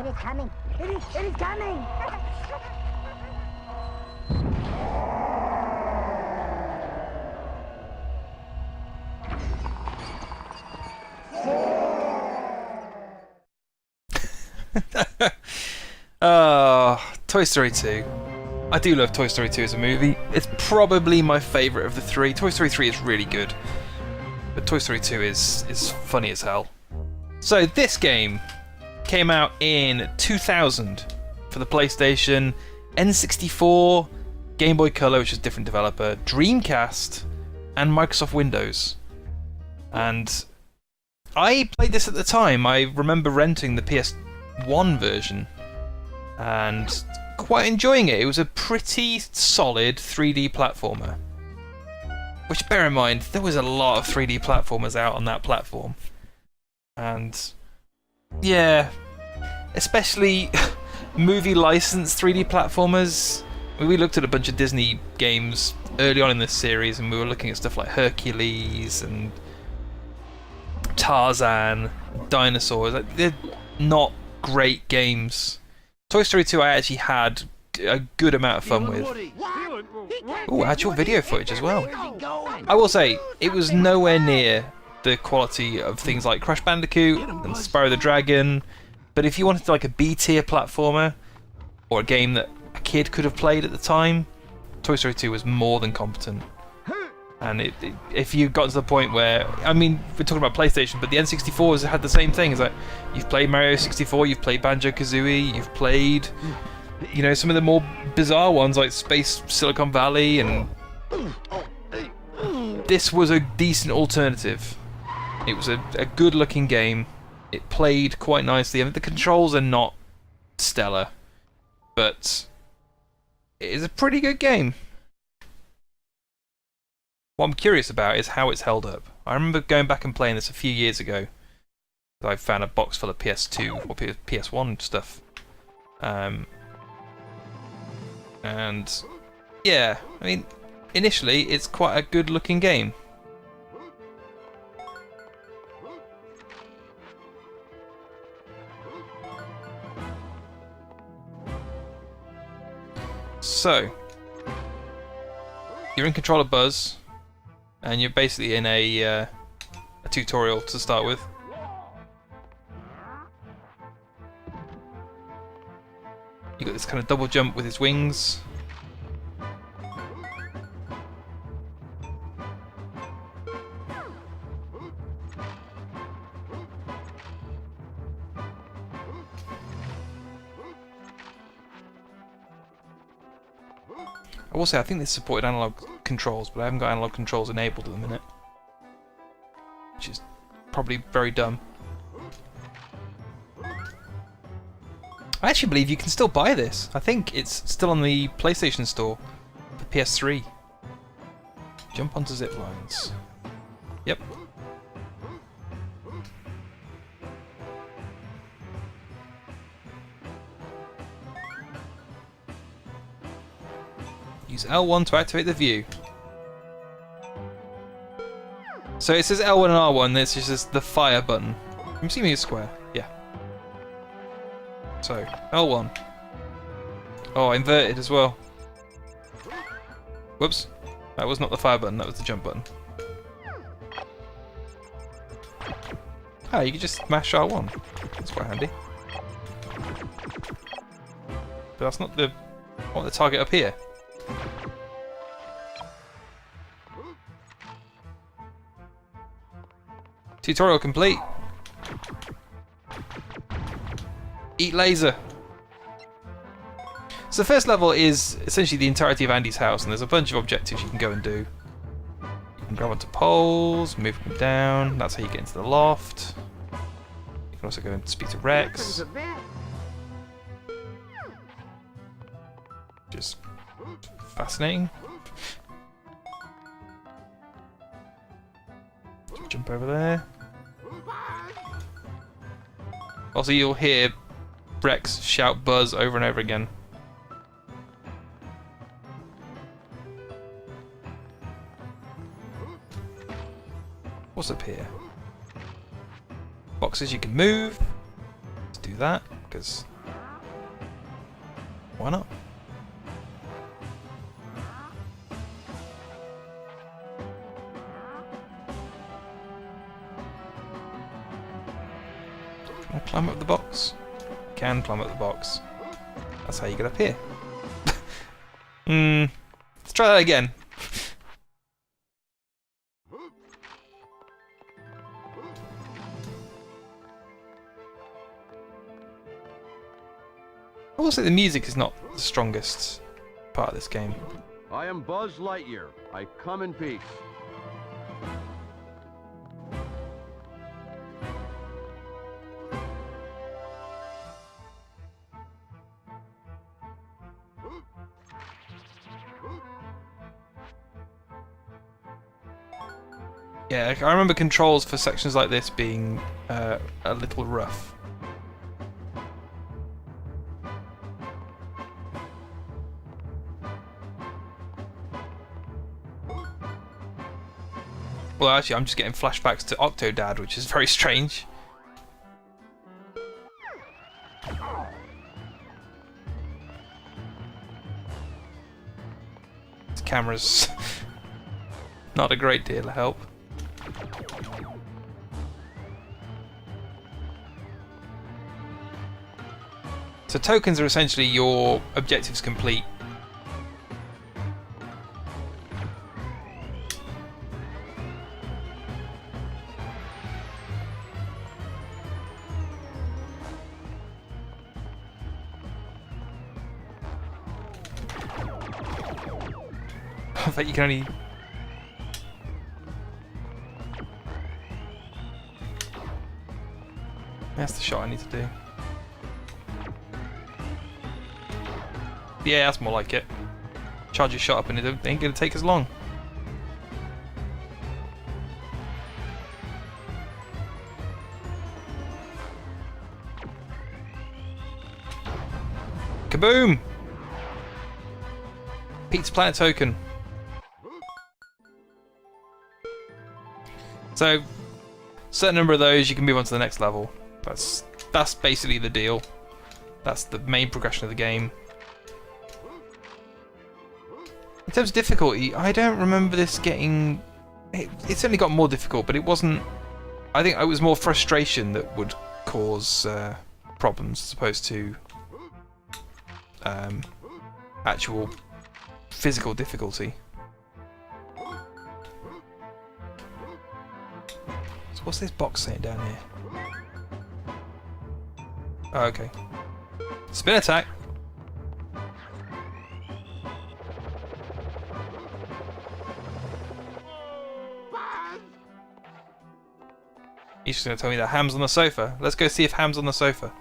It is coming. It is coming. Toy Story 2. I do love Toy Story 2 as a movie. It's probably my favourite of the three. Toy Story 3 is really good, but Toy Story 2 is funny as hell. So this game came out in 2000 for the PlayStation, N64, Game Boy Color, which is a different developer, Dreamcast, and Microsoft Windows. And I played this at the time. I remember renting the PS1 version and quite enjoying it. It was a pretty solid 3D platformer. Which, bear in mind, there was a lot of 3D platformers out on that platform. And yeah, especially movie licensed 3D platformers. We looked at a bunch of Disney games early on in this series, and we were looking at stuff like Hercules and Tarzan, Dinosaurs. Like, they're not great games. Toy Story 2 I actually had a good amount of fun with. Oh, actual video footage as well. I will say, it was nowhere near the quality of things like Crash Bandicoot and Spyro the Dragon, but if you wanted like a B-tier platformer, or a game that a kid could have played at the time, Toy Story 2 was more than competent. And if you got to the point where, I mean, we're talking about PlayStation, but the N64 has had the same thing. It's like, you've played Mario 64, you've played Banjo-Kazooie, you've played, you know, some of the more bizarre ones like Space Silicon Valley, and this was a decent alternative. It was a good-looking game. It played quite nicely. I mean, the controls are not stellar, but it is a pretty good game. What I'm curious about is how it's held up. I remember going back and playing this a few years ago. I found a box full of PS2 or PS1 stuff. And yeah, I mean, initially it's quite a good looking game. So, you're in control of Buzz, and you're basically in a tutorial to start with. You got this kind of double jump with his wings. I will say, I think this supported analog controls, but I haven't got analog controls enabled at the minute, which is probably very dumb. I actually believe you can still buy this. I think it's still on the PlayStation Store for PS3. Jump onto zip lines. Yep. Use L1 to activate the view. So it says L1 and R1, this is just the fire button. I'm assuming it's square, yeah. So, L1. Oh, inverted as well. Whoops. That was not the fire button, that was the jump button. Ah, you can just mash R1. That's quite handy. But that's not the... I want the target up here. Tutorial complete. Eat laser. So the first level is essentially the entirety of Andy's house, and there's a bunch of objectives you can go and do. You can grab onto poles, move them down. That's how you get into the loft. You can also go and speak to Rex. Just fascinating. Jump over there. Also, you'll hear Rex shout Buzz over and over again. What's up here? Boxes you can move. Let's do that, because Can I climb up the box? I can climb up the box. That's how you get up here. Let's try that again. I will say the music is not the strongest part of this game. I am Buzz Lightyear. I come in peace. Yeah, I remember controls for sections like this being a little rough. Well, actually, I'm just getting flashbacks to Octodad, which is very strange. This camera's not a great deal of help. So tokens are essentially your objectives complete. I bet you can only... That's the shot I need to do. Yeah, that's more like it. Charge your shot up and it ain't gonna take as long. Kaboom! Pizza Planet token. So, certain number of those, you can move on to the next level. That's basically the deal. That's the main progression of the game. In terms of difficulty, I don't remember this getting... It certainly got more difficult, but it wasn't... I think it was more frustration that would cause problems as opposed to actual physical difficulty. So what's this box saying down here? Oh, okay. Spin attack. He's just going to tell me that Ham's on the sofa. Let's go see if Ham's on the sofa.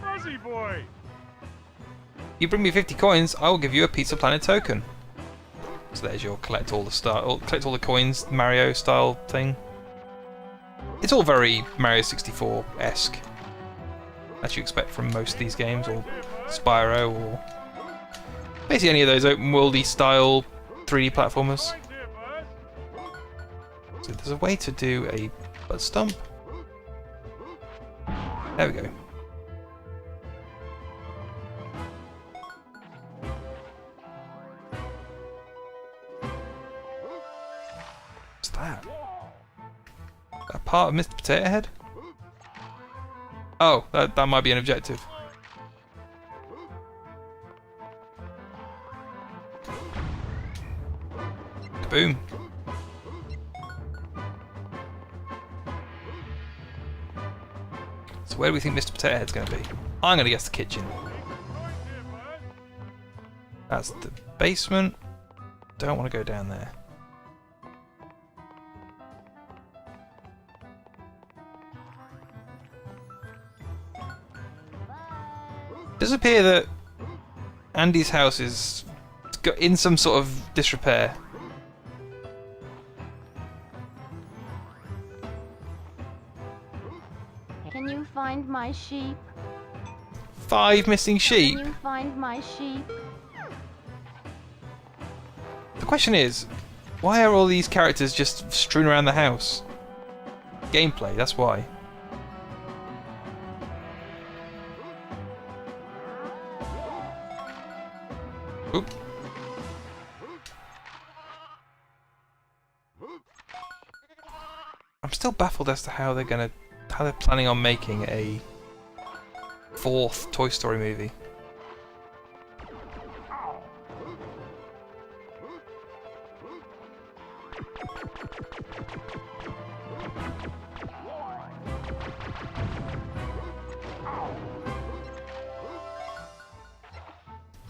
Fuzzy boy! You bring me 50 coins, I will give you a Pizza Planet token. So there's your collect all the coins Mario style thing. It's all very Mario 64-esque, as you expect from most of these games, or Spyro, or basically any of those open worldy style 3D platformers. So there's a way to do a butt stump. There we go. What's that? That part of Mr. Potato Head? Oh, that might be an objective. Kaboom. So where do we think Mr. Potato Head's going to be? I'm going to guess the kitchen. That's the basement. Don't want to go down there. It does appear that Andy's house is in some sort of disrepair. Can you find my sheep? 5 missing sheep. Can you find my sheep? The question is, Why are all these characters just strewn around the house? Gameplay, that's why. Oop. I'm still baffled as to how they're planning on making a 4th Toy Story movie.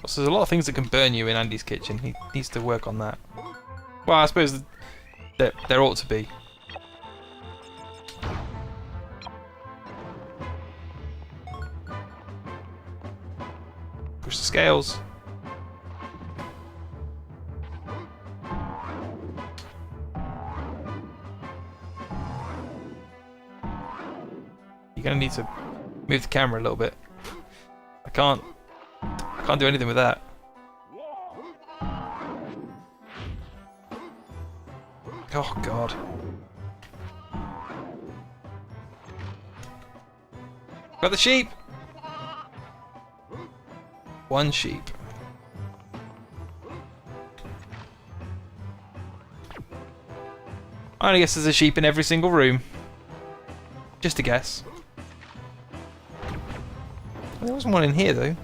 So there's a lot of things that can burn you in Andy's kitchen. He needs to work on that. Well, I suppose there ought to be. Push the scales. You're gonna need to move the camera a little bit. I can't do anything with that. Oh god. Got the sheep! 1 sheep. I guess there's a sheep in every single room. Just a guess. There wasn't one in here though.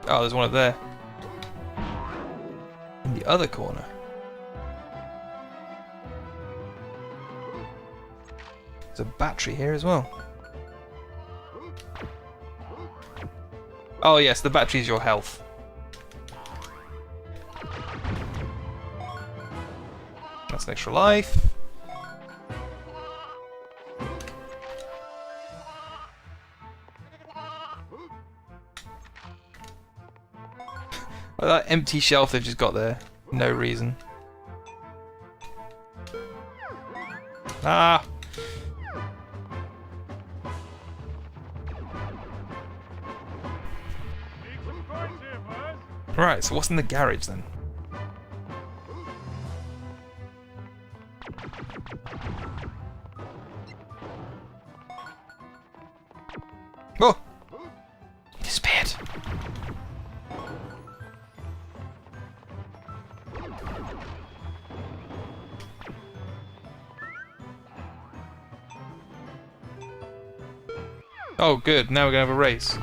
Oh, there's one up there. In the other corner. There's a battery here as well. Oh yes, the battery is your health. That's an extra life. That empty shelf they've just got there. No reason. Ah! Right, so what's in the garage then? Oh! He disappeared. Oh good, now we're gonna have a race.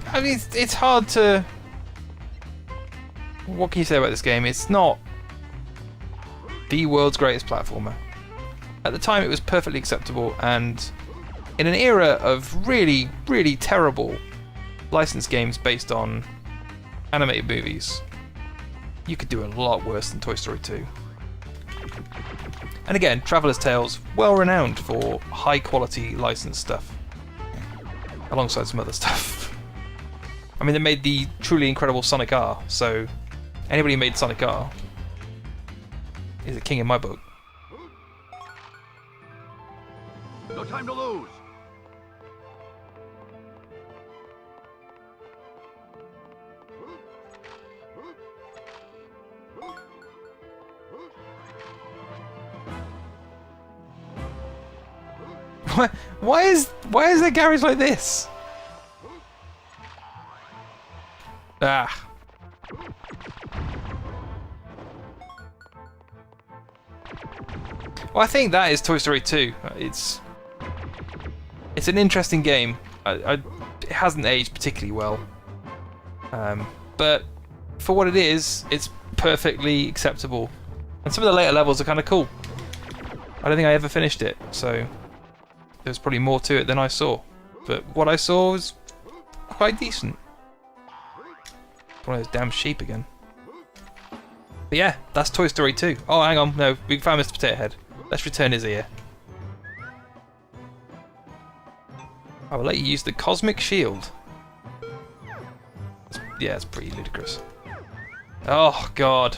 I mean, it's hard to... What can you say about this game? It's not the world's greatest platformer. At the time it was perfectly acceptable, and in an era of really, really terrible licensed games based on animated movies, you could do a lot worse than Toy Story 2. And again, Traveller's Tales, well renowned for high quality licensed stuff, alongside some other stuff. I mean, they made the truly incredible Sonic R, so anybody who made Sonic R is a king in my book. No time to lose. Why is their garage like this? Ah. Well, I think that is Toy Story 2. It's an interesting game. It hasn't aged particularly well, but for what it is, it's perfectly acceptable. And some of the later levels are kind of cool. I don't think I ever finished it, so there's probably more to it than I saw. But what I saw was quite decent. One of those damn sheep again. But yeah, that's Toy Story 2. Oh, hang on, no, we found Mr. Potato Head. Let's return his ear. I will let you use the Cosmic Shield. Let's yeah, it's pretty ludicrous. Oh god.